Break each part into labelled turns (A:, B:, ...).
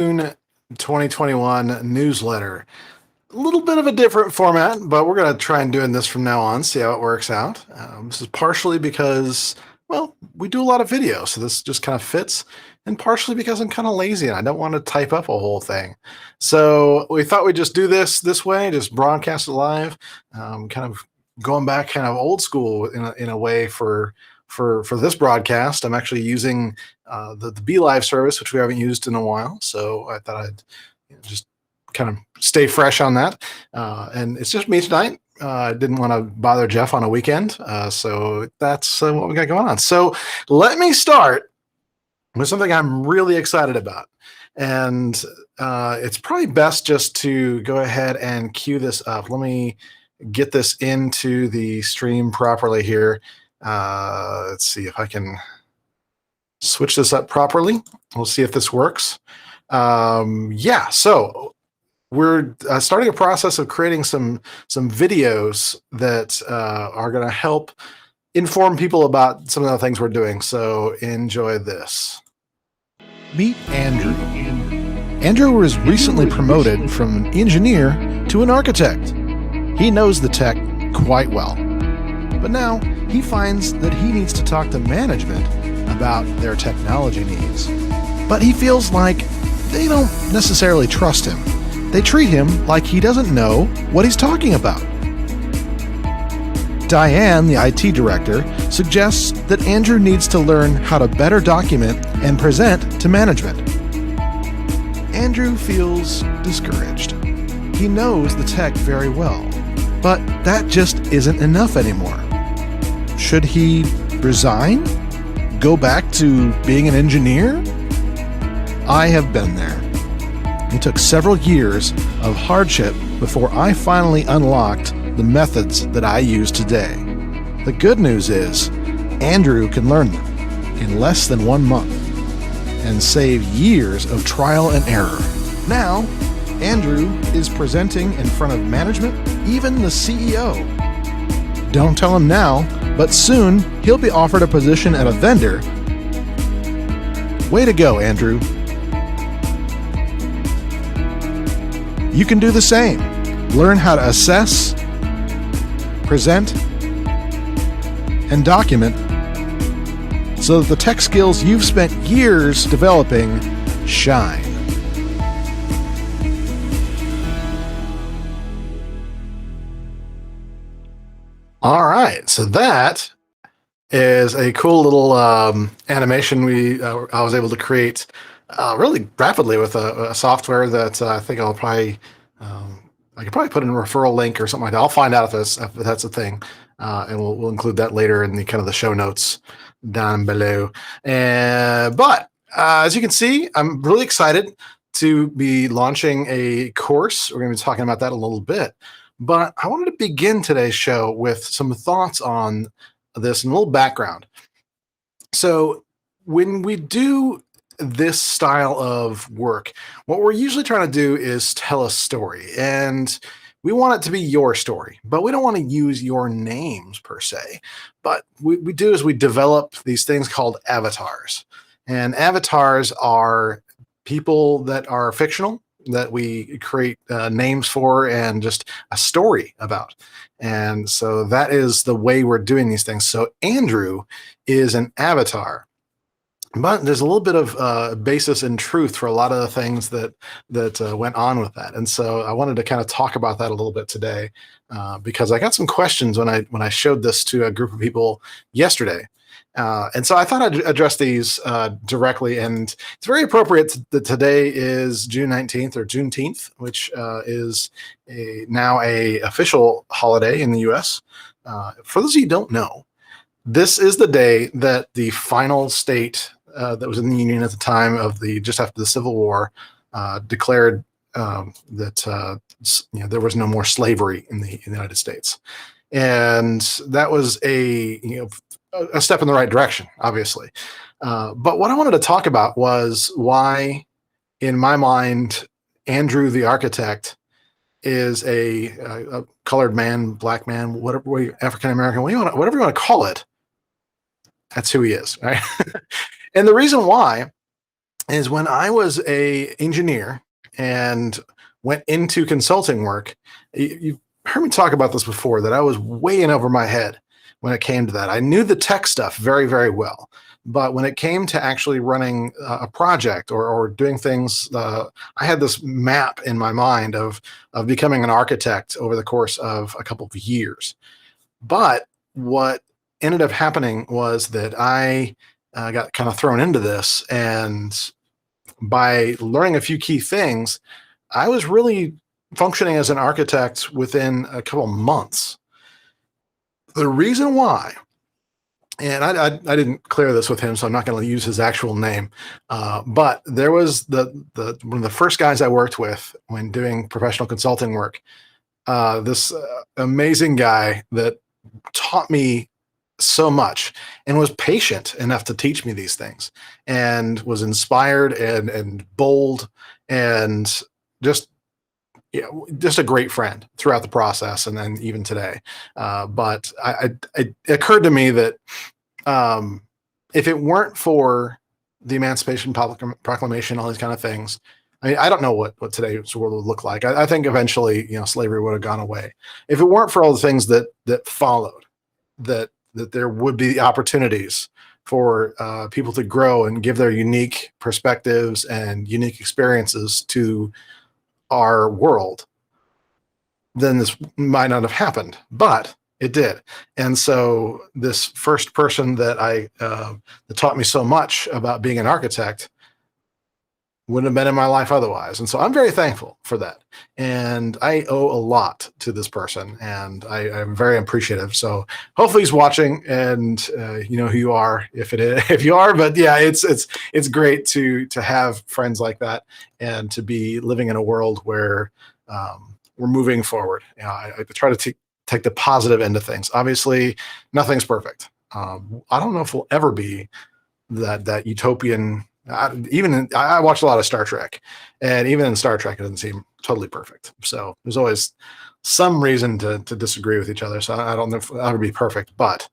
A: June 2021 newsletter. A little bit of a different format, but we're going to try and doing this from now on, see how it works out. This is partially because, well, we do a lot of video, so this just kind of fits, and partially because I'm kind of lazy and I don't want to type up a whole thing. So we thought we'd just do this way, just broadcast it live, kind of going back kind of old school in a way for this broadcast. I'm actually using the Be Live service, which we haven't used in a while. So I thought I'd just kind of stay fresh on that. And it's just me tonight. I didn't want to bother Jeff on a weekend. So that's what we got going on. So let me start with something I'm really excited about. And it's probably best just to go ahead and cue this up. Let me get this into the stream properly here. Let's see if I can switch this up properly. We'll see if this works. So we're starting a process of creating some videos that are going to help inform people about some of the things we're doing. So enjoy this.
B: Meet Andrew. Andrew was recently promoted from an engineer to an architect. He knows the tech quite well. But now he finds that he needs to talk to management about their technology needs. But he feels like they don't necessarily trust him. They treat him like he doesn't know what he's talking about. Diane, the IT director, suggests that Andrew needs to learn how to better document and present to management. Andrew feels discouraged. He knows the tech very well, but that just isn't enough anymore. Should he resign? Go back to being an engineer? I have been there. It took several years of hardship before I finally unlocked the methods that I use today. The good news is, Andrew can learn them in less than 1 month and save years of trial and error. Now, Andrew is presenting in front of management, even the CEO. Don't tell him now, but soon he'll be offered a position at a vendor. Way to go, Andrew. You can do the same. Learn how to assess, present, and document so that the tech skills you've spent years developing shine.
A: All right, so that is a cool little animation I was able to create really rapidly with a software that I think I'll probably I could probably put in a referral link or something like that. I'll find out if that's a thing, and we'll include that later in the kind of the show notes down below. But as you can see, I'm really excited to be launching a course. We're going to be talking about that a little bit. But I wanted to begin today's show with some thoughts on this and a little background. So when we do this style of work, what we're usually trying to do is tell a story. And we want it to be your story, but we don't want to use your names per se. But we do is we develop these things called avatars. And avatars are people that are fictional, that we create names for and just a story about. And so that is the way we're doing these things. So Andrew is an avatar, but there's a little bit of basis in truth for a lot of the things that went on with that. And so I wanted to kind of talk about that a little bit today because I got some questions when I showed this to a group of people yesterday. And so I thought I'd address these directly, and it's very appropriate that today is June 19th or Juneteenth, which is now a official holiday in the U.S. For those of you who don't know, this is the day that the final state that was in the Union at the time of just after the Civil War declared that there was no more slavery in the United States, and that was a step in the right direction, obviously. But what I wanted to talk about was why, in my mind, Andrew the architect is a colored man, black man, whatever, African American, whatever you want to call it. That's who he is, right? And the reason why is when I was a engineer and went into consulting work. You've heard me talk about this before, that I was way in over my head when it came to that. I knew the tech stuff very, very well. But when it came to actually running a project or doing things, I had this map in my mind of becoming an architect over the course of a couple of years. But what ended up happening was that I got kind of thrown into this, and by learning a few key things, I was really functioning as an architect within a couple months. The reason why, and I didn't clear this with him, so I'm not going to use his actual name, but there was the one of the first guys I worked with when doing professional consulting work. This amazing guy that taught me so much and was patient enough to teach me these things, and was inspired and bold, and just just a great friend throughout the process, and then even today. But it occurred to me that if it weren't for the Emancipation Proclamation, all these kind of things, I mean, I don't know what today's world would look like. I think eventually, slavery would have gone away. If it weren't for all the things that followed, that there would be opportunities for people to grow and give their unique perspectives and unique experiences to our world, then this might not have happened, but it did. And so this first person that that taught me so much about being an architect wouldn't have been in my life otherwise. And so I'm very thankful for that. And I owe a lot to this person, and I'm very appreciative. So hopefully he's watching, and you know who you are if you are. But yeah, it's great to have friends like that, and to be living in a world where we're moving forward. I try to take the positive end of things. Obviously, nothing's perfect. I don't know if we'll ever be that utopian. I watch a lot of Star Trek, and even in Star Trek, it doesn't seem totally perfect. So there's always some reason to disagree with each other. So I don't know if it'll ever be perfect, but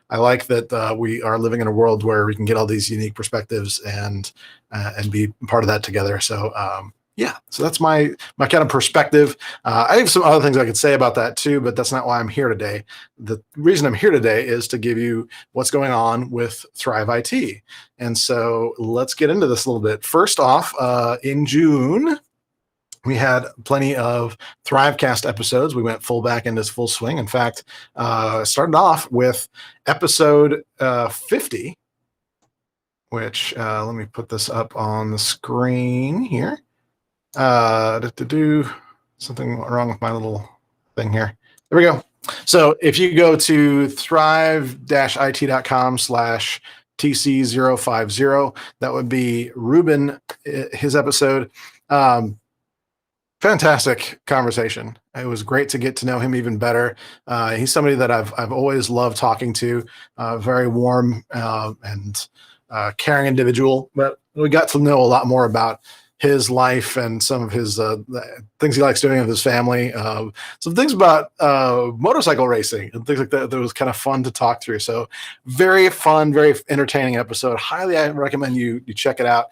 A: I like that we are living in a world where we can get all these unique perspectives and be part of that together. So yeah, so that's my kind of perspective. I have some other things I could say about that too, but that's not why I'm here today. The reason I'm here today is to give you what's going on with Thrive IT. And so let's get into this a little bit. First off, in June, we had plenty of THRIVEcast episodes. We went back into full swing. In fact, started off with episode 50, which let me put this up on the screen here. Something wrong with my little thing here. There we go. So if you go to thrive-it.com/TC050, that would be Ruben, his episode. Fantastic conversation. It was great to get to know him even better. He's somebody that I've always loved talking to. Very warm and caring individual. But we got to know a lot more about his life and some of his things he likes doing with his family. Some things about motorcycle racing and things like that was kind of fun to talk through. So very fun, very entertaining episode. Highly I recommend you check it out.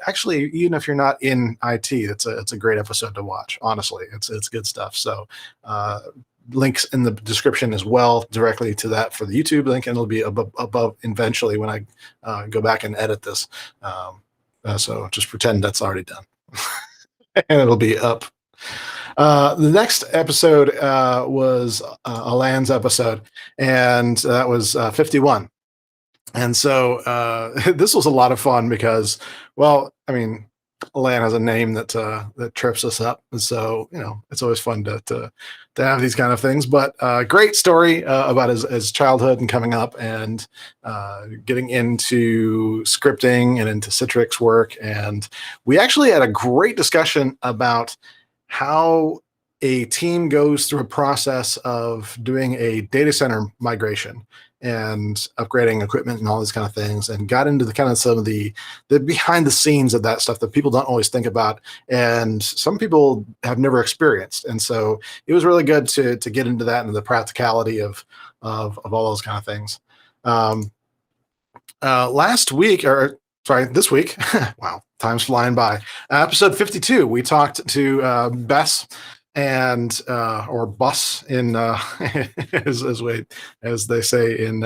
A: Actually, even if you're not in IT, it's a great episode to watch. Honestly, it's good stuff. So links in the description as well, directly to that for the YouTube link, and it'll be above eventually when I go back and edit this. So just pretend that's already done, and it'll be up. The next episode was Alan's episode, and that was 51. And so this was a lot of fun because, well, I mean, Alan has a name that trips us up, and so it's always fun to have these kind of things. But great story about his childhood and coming up, and getting into scripting and into Citrix work. And we actually had a great discussion about how a team goes through a process of doing a data center migration and upgrading equipment and all these kind of things, and got into the kind of some of the behind the scenes of that stuff that people don't always think about, and some people have never experienced. And so it was really good to get into that and the practicality of all those kind of things. Last week, or this week, wow, time's flying by. Episode 52, we talked to Bess and or Bus in as they say in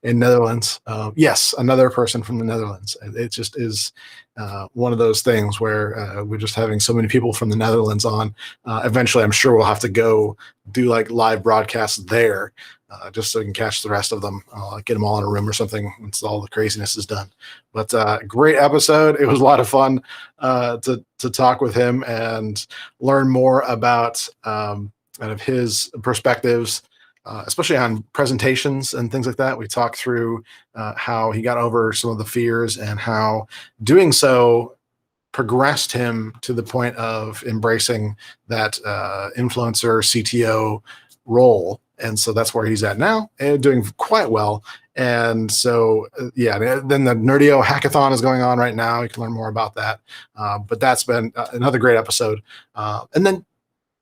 A: Netherlands. Yes, another person from the Netherlands. It just is one of those things where we're just having so many people from the Netherlands on. Eventually, I'm sure we'll have to go do like live broadcasts there. Just so we can catch the rest of them, get them all in a room or something once all the craziness is done. But great episode. It was a lot of fun to talk with him and learn more about kind of his perspectives, especially on presentations and things like that. We talked through how he got over some of the fears and how doing so progressed him to the point of embracing that influencer CTO role. And so that's where he's at now and doing quite well. And so, yeah, then the Nerdio Hackathon is going on right now. You can learn more about that. But that's been another great episode. And then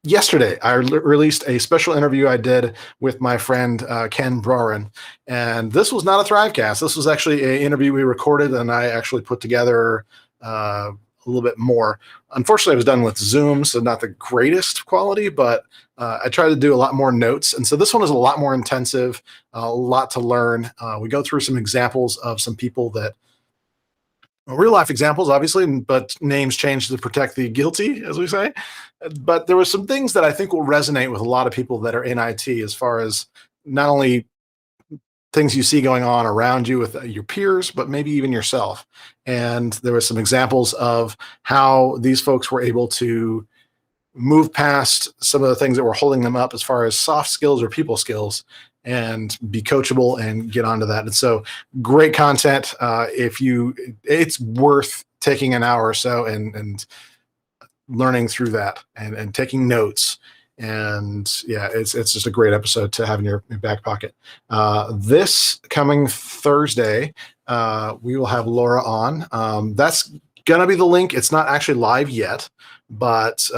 A: yesterday, I released a special interview I did with my friend Ken Brorin. And this was not a THRIVEcast. This was actually an interview we recorded and I actually put together a little bit more. Unfortunately, it was done with Zoom, so not the greatest quality, but I tried to do a lot more notes. And so this one is a lot more intensive, a lot to learn. We go through some examples of some people that, real life examples, obviously, but names changed to protect the guilty, as we say. But there were some things that I think will resonate with a lot of people that are in IT as far as not only things you see going on around you with your peers, but maybe even yourself. And there were some examples of how these folks were able to move past some of the things that were holding them up as far as soft skills or people skills and be coachable and get onto that. And so great content. It's worth taking an hour or so and learning through that and taking notes. And yeah, it's just a great episode to have in your back pocket. This coming Thursday, we will have Laura on. That's going to be the link. It's not actually live yet, but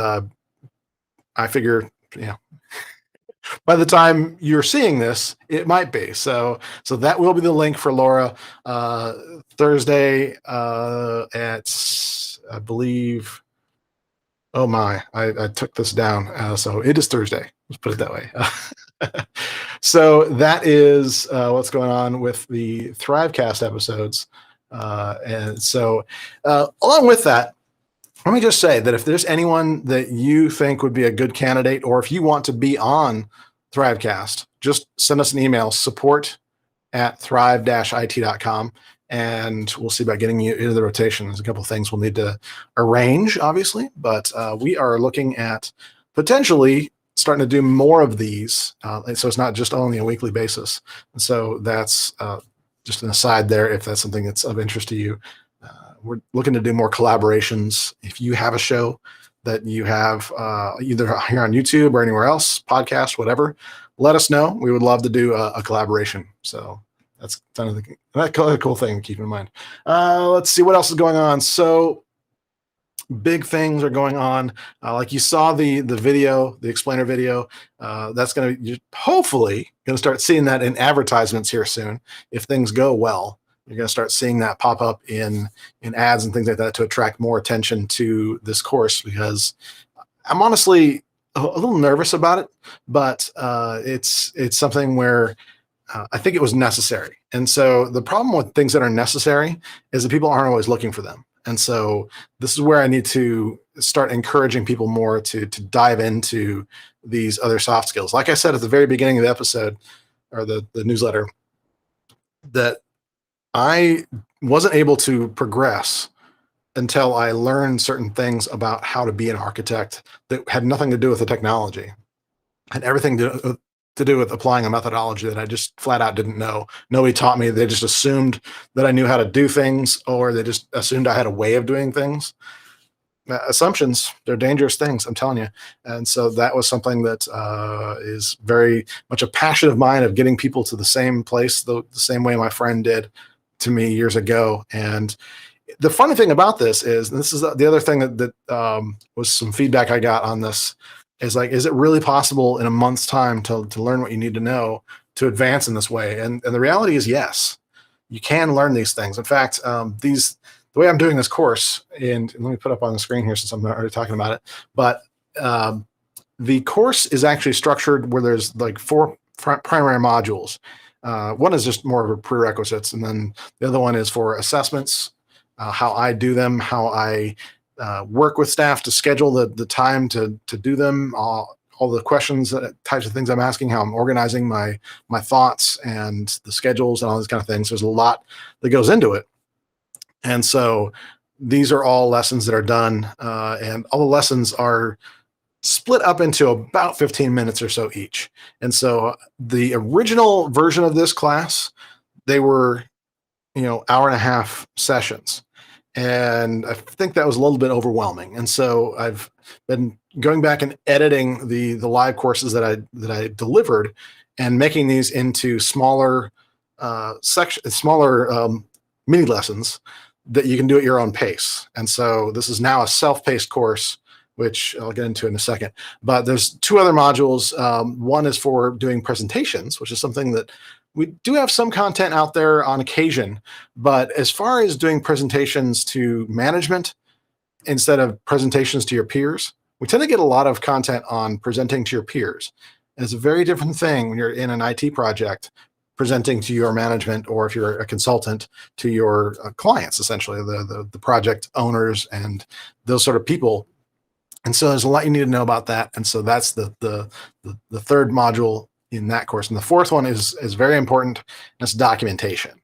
A: I figure, by the time you're seeing this, it might be. So that will be the link for Laura Thursday at, I believe, oh my, I took this down. So it is Thursday. Let's put it that way. So that is what's going on with the THRIVEcast episodes. And so along with that, let me just say that if there's anyone that you think would be a good candidate, or if you want to be on THRIVEcast, just send us an email, support@thrive-it.com, and we'll see about getting you into the rotation. There's a couple of things we'll need to arrange, obviously, but we are looking at potentially starting to do more of these. So it's not just only a weekly basis. And so that's just an aside there, if that's something that's of interest to you. We're looking to do more collaborations. If you have a show that you have either here on YouTube or anywhere else, podcast, whatever, let us know. We would love to do a collaboration. So that's kind of a cool thing to keep in mind. Let's see what else is going on. So big things are going on. Like you saw the video, the explainer video. That's going to hopefully going to start seeing that in advertisements here soon. If things go well, you're going to start seeing that pop up in ads and things like that to attract more attention to this course, because I'm honestly a little nervous about it, but it's something where I think it was necessary. And so the problem with things that are necessary is that people aren't always looking for them. And so this is where I need to start encouraging people more to dive into these other soft skills. Like I said at the very beginning of the episode, or the newsletter, that I wasn't able to progress until I learned certain things about how to be an architect that had nothing to do with the technology, had everything to do with applying a methodology that I just flat out didn't know. Nobody taught me. They just assumed that I knew how to do things, or they just assumed I had a way of doing things. Assumptions, they're dangerous things, I'm telling you. And so that was something that is very much a passion of mine, of getting people to the same place, the same way my friend did to me years ago. And the funny thing about this is, and this is the other thing that was some feedback I got on this, is like, is it really possible in a month's time to learn what you need to know to advance in this way? And the reality is, yes, you can learn these things. In fact, the way I'm doing this course, and let me put up on the screen here since I'm already talking about it, but the course is actually structured where there's like 4 primary modules. One is just more of a prerequisites, and then the other one is for assessments, how I do them, how I work with staff to schedule the time to do them, all the questions, types of things I'm asking, how I'm organizing my thoughts and the schedules and all these kind of things. There's a lot that goes into it. And so these are all lessons that are done, and all the lessons are split up into about 15 minutes or so each. And so the original version of this class, they were, hour and a half sessions. And I think that was a little bit overwhelming. And so I've been going back and editing the live courses that I delivered and making these into smaller mini lessons that you can do at your own pace. And so this is now a self-paced course, which I'll get into in a second. But there's 2 other modules. One is for doing presentations, which is something that we do have some content out there on occasion. But as far as doing presentations to management instead of presentations to your peers, we tend to get a lot of content on presenting to your peers. And it's a very different thing when you're in an IT project, presenting to your management, or if you're a consultant, to your clients, essentially the project owners and those sort of people. And so there's a lot you need to know about that. And so that's the 3rd module in that course. And the 4th one is very important, and it's documentation.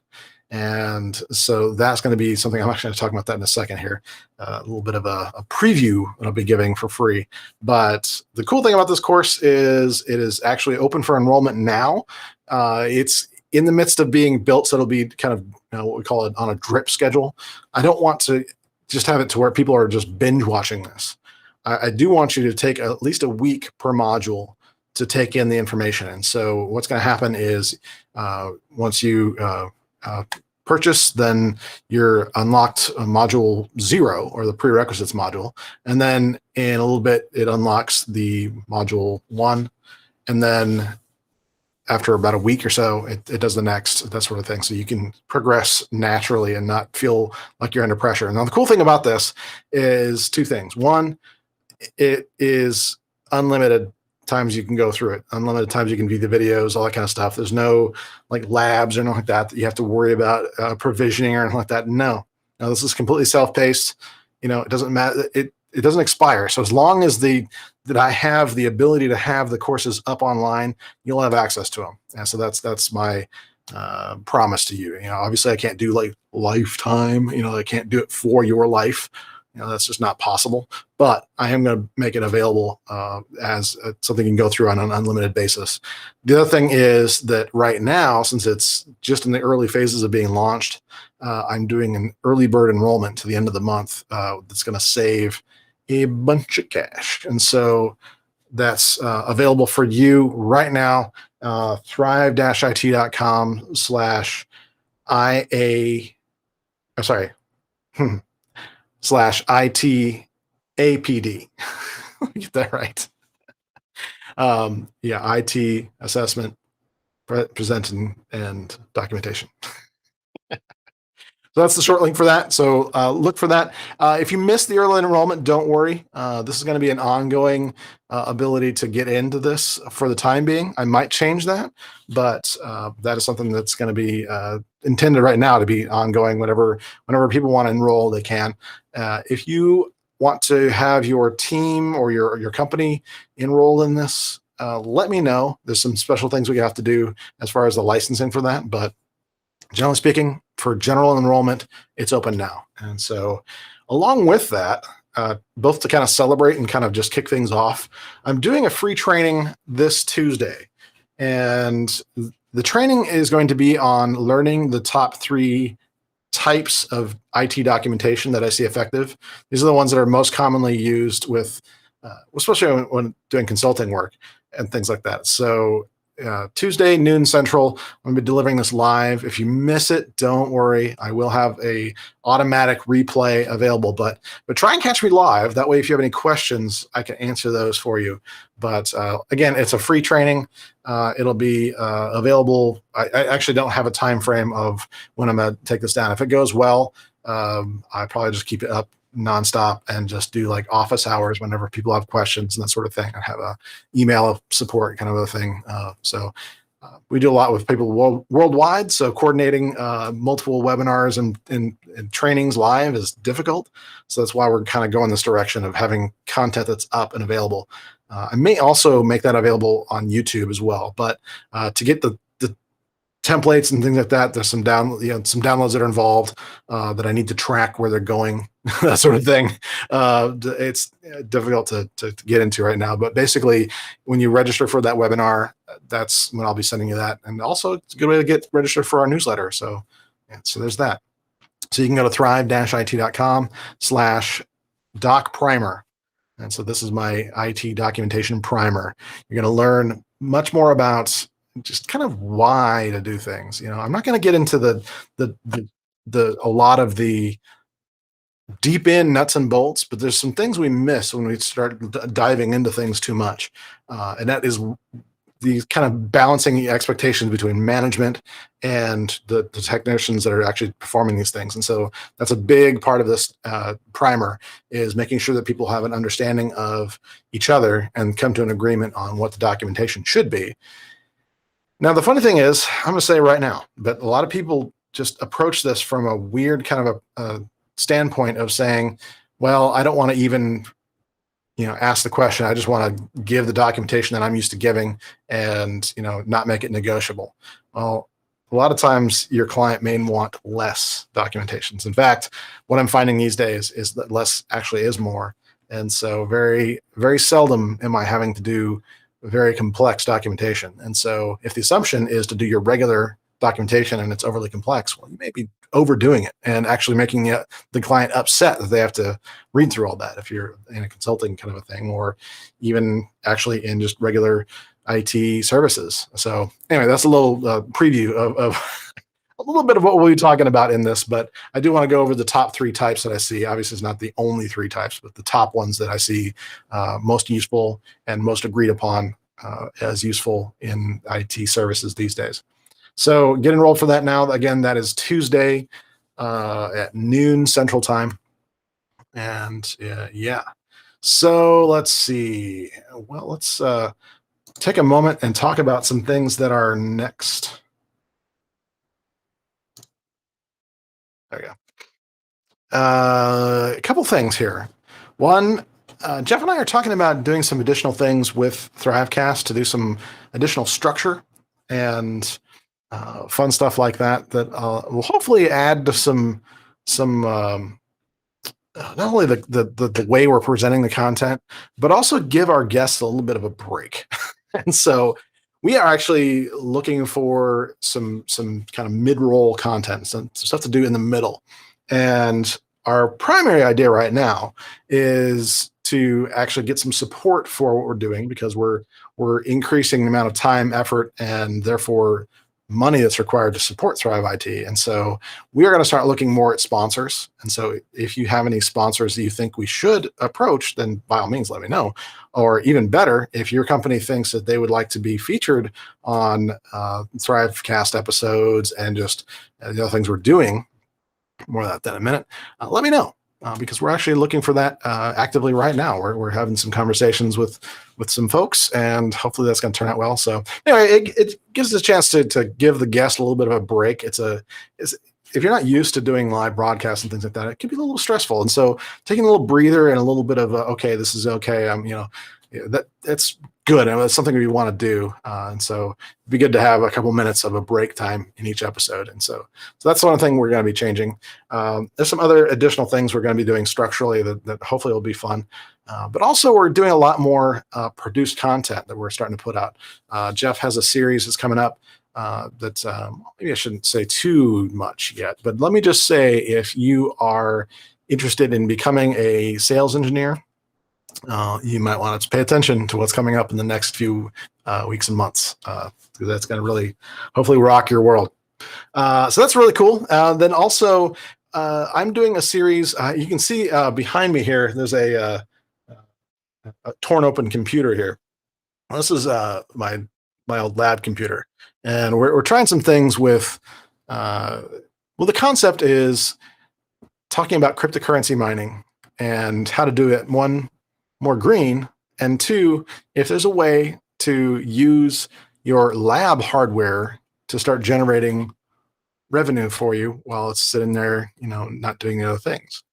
A: And so that's going to be something I'm actually going to talk about that in a second here. A little bit of a preview that I'll be giving for free. But the cool thing about this course is it is actually open for enrollment now. It's in the midst of being built, so it'll be kind of what we call it on a drip schedule. I don't want to just have it to where people are just binge watching this. I do want you to take at least a week per module to take in the information. And so what's going to happen is once you purchase, then you're unlocked module 0, or the prerequisites module. And then in a little bit, it unlocks the module 1. And then after about a week or so, it does the next, that sort of thing. So you can progress naturally and not feel like you're under pressure. Now, the cool thing about this is 2 things. One, it is unlimited times you can go through it, unlimited times you can view the videos, all that kind of stuff. There's no like labs or anything like that you have to worry about provisioning or anything like that. No, this is completely self-paced. It doesn't matter. It doesn't expire. So as long as that I have the ability to have the courses up online, you'll have access to them. And so that's my promise to you. Obviously I can't do like lifetime, I can't do it for your life. That's just not possible, but I am going to make it available as something you can go through on an unlimited basis. The other thing is that right now, since it's just in the early phases of being launched, I'm doing an early bird enrollment to the end of the month that's going to save a bunch of cash. And so that's available for you right now, thrive-it.com/IA, /ITAPD. Get that right. IT assessment, presenting, and documentation. So that's the short link for that. So look for that. If you missed the early enrollment, don't worry. This is going to be an ongoing ability to get into this for the time being. I might change that, but that is something that's going to be intended right now to be ongoing. Whenever people want to enroll, they can. If you want to have your team or your company enroll in this, let me know. There's some special things we have to do as far as the licensing for that, but generally speaking, for general enrollment, it's open now. And so along with that, both to kind of celebrate and kind of just kick things off, I'm doing a free training this Tuesday. And the training is going to be on learning the top 3 types of IT documentation that I see effective. These are the ones that are most commonly used with, especially when doing consulting work and things like that. So Tuesday, noon Central, I'm going to be delivering this live. If you miss it, don't worry. I will have a automatic replay available, but try and catch me live. That way, if you have any questions, I can answer those for you. But again, it's a free training. It'll be available. I actually don't have a time frame of when I'm going to take this down. If it goes well, I probably just keep it up nonstop and just do like office hours whenever people have questions and that sort of thing. I have a email support kind of a thing. We do a lot with people worldwide. So coordinating multiple webinars and trainings live is difficult. So that's why we're kind of going this direction of having content that's up and available. I may also make that available on YouTube as well. But to get the templates and things like that, there's some downloads that are involved that I need to track where they're going, that sort of thing. It's difficult to get into right now, but basically when you register for that webinar, that's when I'll be sending you that. And also it's a good way to get registered for our newsletter. So there's that. So you can go to thrive-it.com/doc primer. And so this is my IT documentation primer. You're going to learn much more about just kind of why to do things. I'm not going to get into a lot of the deep in nuts and bolts, but there's some things we miss when we start diving into things too much. And that is these kind of balancing the expectations between management and the technicians that are actually performing these things. And so that's a big part of this primer, is making sure that people have an understanding of each other and come to an agreement on what the documentation should be. Now, the funny thing is, I'm going to say right now, but a lot of people just approach this from a weird kind of a standpoint of saying, well, I don't want to even, ask the question. I just want to give the documentation that I'm used to giving and, not make it negotiable. Well, a lot of times your client may want less documentations. In fact, what I'm finding these days is that less actually is more. And so very, very seldom am I having to do very complex documentation. And so if the assumption is to do your regular documentation and it's overly complex, well, you may be overdoing it and actually making the client upset that they have to read through all that if you're in a consulting kind of a thing, or even actually in just regular IT services. So anyway, that's a little preview of a little bit of what we'll be talking about in this, but I do want to go over the top 3 types that I see. Obviously, it's not the only 3 types, but the top ones that I see most useful and most agreed upon as useful in IT services these days. So get enrolled for that now. Again, that is Tuesday at noon Central Time. And yeah. So let's see. Well, let's take a moment and talk about some things that are next. There you go. A couple things here. One, Jeff and I are talking about doing some additional things with THRIVEcast to do some additional structure and fun stuff like that will hopefully add to some not only the way we're presenting the content, but also give our guests a little bit of a break. And so we are actually looking for some kind of mid-roll content, some stuff to do in the middle. And our primary idea right now is to actually get some support for what we're doing, because we're increasing the amount of time, effort, and therefore money that's required to support Thrive IT. And so we are going to start looking more at sponsors. And so if you have any sponsors that you think we should approach, then by all means, let me know. Or even better, if your company thinks that they would like to be featured on THRIVEcast episodes and just the other things we're doing, more of that in a minute, let me know. Because we're actually looking for that actively right now. We're having some conversations with some folks, and hopefully that's going to turn out well. So anyway, it gives us a chance to give the guest a little bit of a break. If you're not used to doing live broadcasts and things like that, it can be a little stressful. And so taking a little breather and a little bit of okay, this is okay. That's good, and it's something we want to do. And so it'd be good to have a couple minutes of a break time in each episode. And so that's one thing we're going to be changing. There's some other additional things we're going to be doing structurally that hopefully will be fun. But also we're doing a lot more produced content that we're starting to put out. Jeff has a series that's coming up that maybe I shouldn't say too much yet, but let me just say, if you are interested in becoming a sales engineer, you might want to pay attention to what's coming up in the next few weeks and months, because that's going to really hopefully rock your world. So that's really cool. Then also, I'm doing a series. You can see behind me here, there's a torn open computer here. This is my old lab computer, and we're trying some things with. Well, the concept is talking about cryptocurrency mining and how to do it, one, more green, and two, if there's a way to use your lab hardware to start generating revenue for you while it's sitting there, not doing the other things.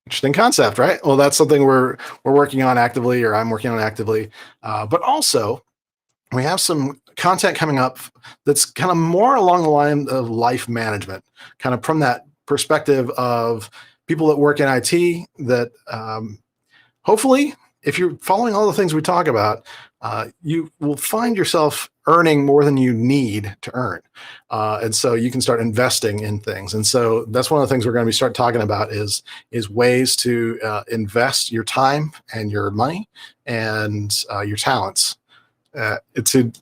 A: Interesting concept, right? Well, that's something we're working on actively, or I'm working on actively. But also, we have some content coming up that's kind of more along the line of life management, kind of from that perspective of people that work in IT that hopefully, if you're following all the things we talk about, you will find yourself earning more than you need to earn. And so you can start investing in things. And so that's one of the things we're going to start talking about is ways to invest your time and your money and your talents to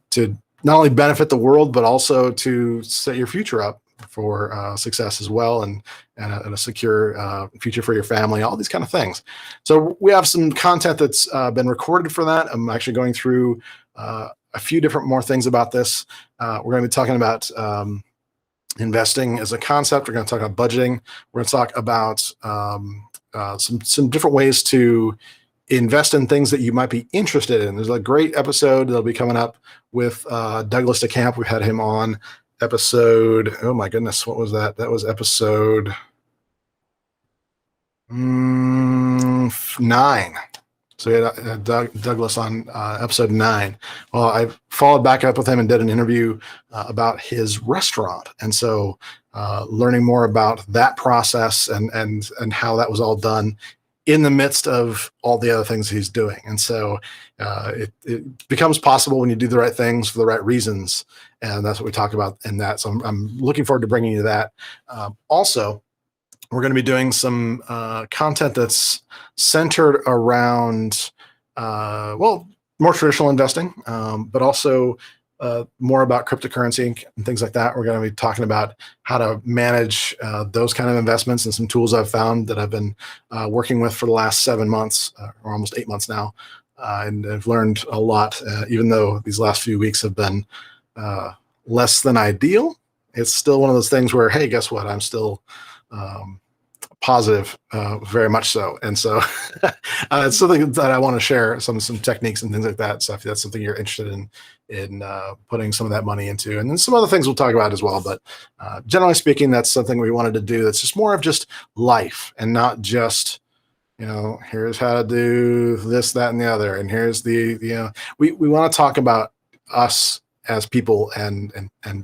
A: not only benefit the world, but also to set your future up for success as well, and a secure future for your family, all these kind of things. So we have some content that's been recorded for that. I'm actually going through a few different more things about this. We're going to be talking about investing as a concept. We're going to talk about budgeting. We're going to talk about some different ways to invest in things that you might be interested in. There's a great episode that'll be coming up with Douglas DeCamp. We had him on episode, oh my goodness, what was that? That was episode 9. So we had Douglas on episode 9. Well, I followed back up with him and did an interview about his restaurant. And so learning more about that process and how that was all done in the midst of all the other things he's doing. And so it becomes possible when you do the right things for the right reasons. And that's what we talk about in that. So I'm looking forward to bringing you that. Also, we're going to be doing some content that's centered around, more traditional investing, but also more about cryptocurrency and things like that. We're going to be talking about how to manage those kind of investments and some tools I've found that I've been working with for the last 7 months, or almost 8 months now. And I've learned a lot, even though these last few weeks have been less than ideal. It's still one of those things where, hey, guess what? I'm still positive, very much so. And so it's something that I want to share, some techniques and things like that. So if that's something you're interested in putting some of that money into, and then some other things we'll talk about as well. But generally speaking, that's something we wanted to do. That's just more of just life, and not just, here's how to do this, that, and the other. And here's we want to talk about us as people and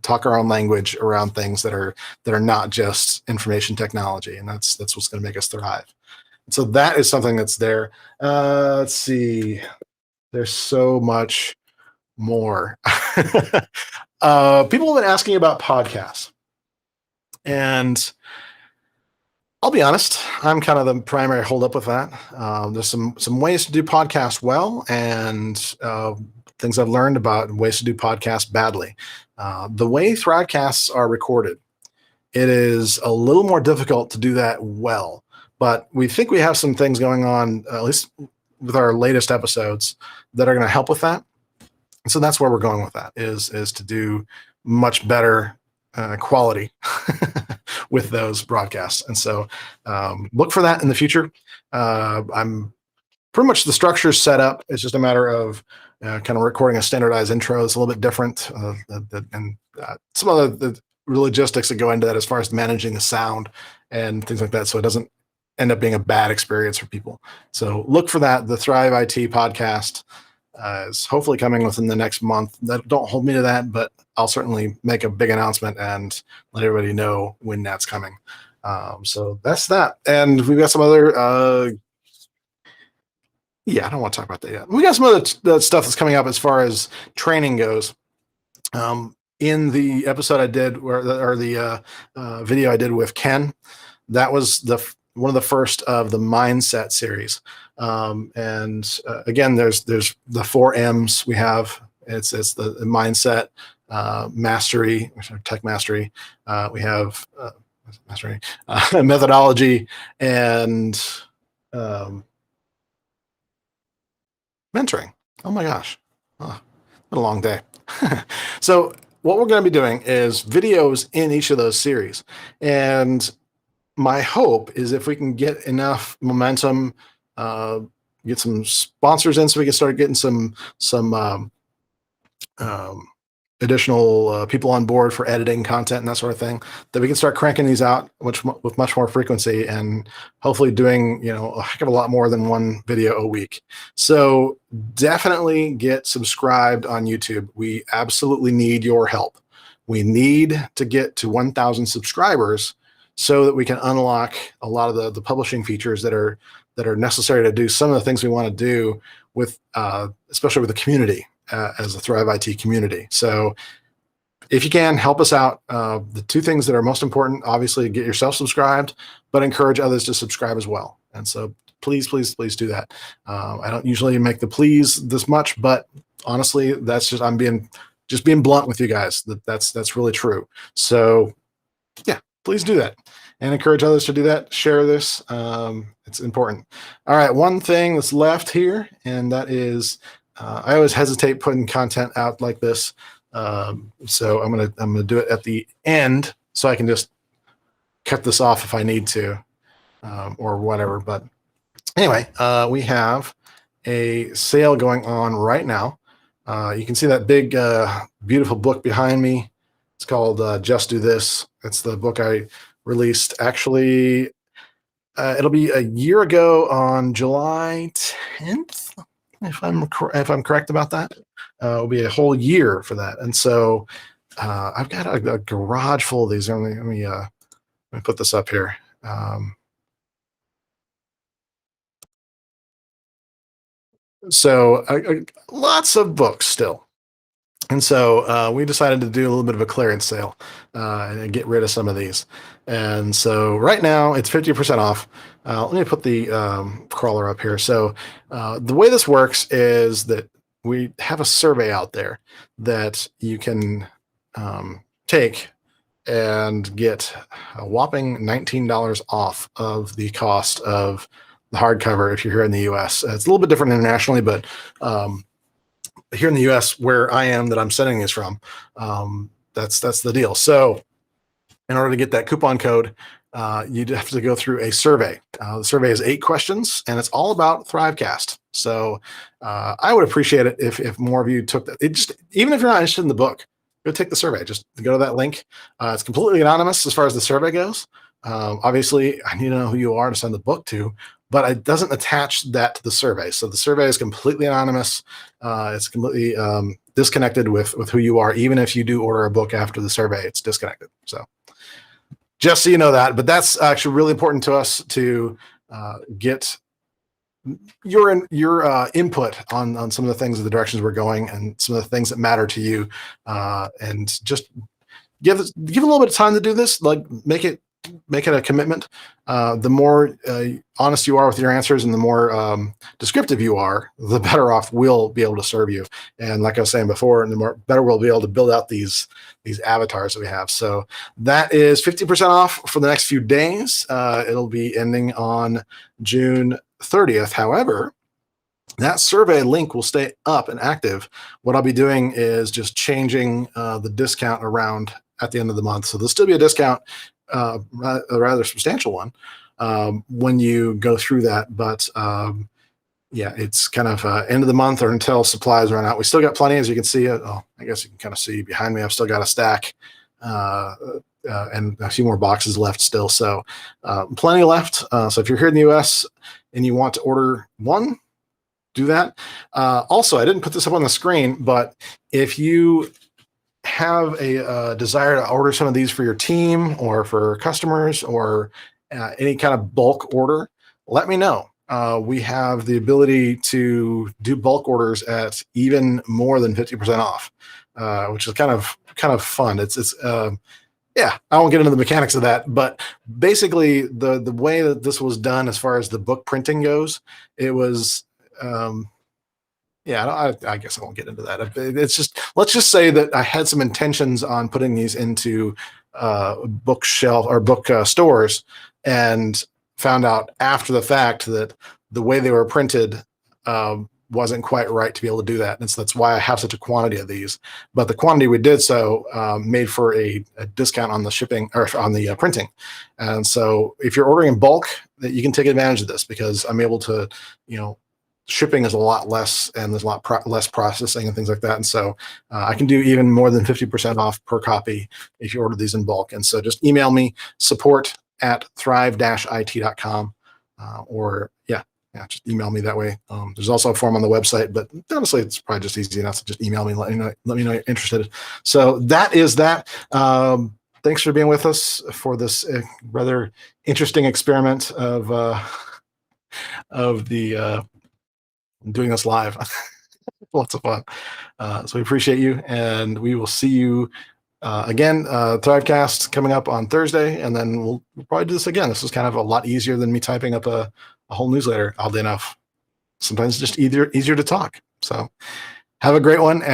A: talk our own language around things that are not just information technology. And that's what's going to make us thrive. And so that is something that's there. Let's see. There's so much more. People have been asking about podcasts. And I'll be honest, I'm kind of the primary holdup with that. There's some ways to do podcasts well, and things I've learned about ways to do podcasts badly. The way THRIVecasts are recorded, it is a little more difficult to do that well. But we think we have some things going on, at least with our latest episodes, that are going to help with that. And so that's where we're going with that, is to do much better quality with those broadcasts. And so look for that in the future. I'm pretty much, the structure is set up. It's just a matter of kind of recording a standardized intro. It's a little bit different, and some of the logistics that go into that as far as managing the sound and things like that, so it doesn't end up being a bad experience for people. So look for that. The Thrive IT podcast is hopefully coming within the next month. Don't hold me to that, but I'll certainly make a big announcement and let everybody know when that's coming. So that's that. And we've got some other, I don't want to talk about that yet. We got some other stuff that's coming up as far as training goes. In the episode I did, or the video I did with Ken, that was one of the first of the mindset series. And again, there's the 4 M's we have. It's the mindset, mastery, tech mastery. We have mastery, methodology, and mentoring. Oh my gosh, been a long day. So what we're going to be doing is videos in each of those series, and my hope is if we can get enough momentum, get some sponsors in, so we can start getting some um, additional people on board for editing content and that sort of thing, that we can start cranking these out with much more frequency, and hopefully doing a heck of a lot more than one video a week. So definitely get subscribed on YouTube. We absolutely need your help. We need to get to 1,000 subscribers so that we can unlock a lot of the publishing features that are necessary to do some of the things we want to do with especially with the community, as a Thrive IT community. So if you can, help us out. The two things that are most important, obviously, get yourself subscribed, but encourage others to subscribe as well. And so please, please, please do that. I don't usually make the please this much, but honestly, that's just, I'm being blunt with you guys. That's really true. So yeah, please do that and encourage others to do that. Share this. It's important. All right. One thing that's left here, and that is, I always hesitate putting content out like this. So I'm gonna do it at the end, so I can just cut this off if I need to, or whatever. But anyway, we have a sale going on right now. You can see that big, beautiful book behind me. It's called Just Do This. It's the book I released. Actually, it'll be a year ago on July 10th, if I'm correct about that. It'll be a whole year for that. And so I've got a garage full of these. Let me put this up here. So lots of books still. And so we decided to do a little bit of a clearance sale and get rid of some of these. And so right now it's 50% off. Let me put the crawler up here. So the way this works is that we have a survey out there that you can take and get a whopping $19 off of the cost of the hardcover if you're here in the US. It's a little bit different internationally, but here in the US, where I am, that I'm sending these from, that's the deal. So in order to get that coupon code, you'd have to go through a survey. The survey is 8 questions, and it's all about THRIVEcast. So I would appreciate it if more of you took that. Even if you're not interested in the book, go take the survey. Just go to that link. It's completely anonymous as far as the survey goes. Obviously, I need to know who you are to send the book to, but it doesn't attach that to the survey. So the survey is completely anonymous. It's completely disconnected with who you are. Even if you do order a book after the survey, it's disconnected. So just so you know that. But that's actually really important to us to get your input on some of the things, the directions we're going, and some of the things that matter to you, and just give a little bit of time to do this. Like make it a commitment. The more honest you are with your answers, and the more descriptive you are, the better off we'll be able to serve you. And like I was saying before, and the more better we'll be able to build out these avatars that we have. So that is 50% off for the next few days. It'll be ending on June 30th. However, that survey link will stay up and active. What I'll be doing is just changing the discount around at the end of the month. So there'll still be a discount, a rather substantial one, when you go through that. But yeah, it's kind of end of the month or until supplies run out. We still got plenty, as you can see. I guess you can kind of see behind me, I've still got a stack and a few more boxes left still. So plenty left. So if you're here in the US and you want to order one, do that. Also, I didn't put this up on the screen, but if you have a desire to order some of these for your team or for customers, or any kind of bulk order, let me know. We have the ability to do bulk orders at even more than 50% off, which is kind of fun. It's yeah, I won't get into the mechanics of that, but basically the way that this was done as far as the book printing goes, it was yeah, I guess I won't get into that. It's just, let's just say that I had some intentions on putting these into bookshelf or book stores, and found out after the fact that the way they were printed wasn't quite right to be able to do that. And so that's why I have such a quantity of these. But the quantity we did so made for a discount on the shipping or on the printing. And so if you're ordering in bulk, that you can take advantage of this, because I'm able to, shipping is a lot less, and there's a lot less processing and things like that. And so I can do even more than 50% off per copy if you order these in bulk. And so just email me, support@thrive-it.com, or just email me that way. There's also a form on the website, but honestly, it's probably just easy enough to just email me and let me know you're interested. So that is that. Thanks for being with us for this rather interesting experiment of the doing this live. Lots of fun. So we appreciate you, and we will see you again. THRIVEcast coming up on Thursday, and then we'll probably do this again. This is kind of a lot easier than me typing up a whole newsletter, oddly enough. Sometimes it's just easier to talk. So have a great one.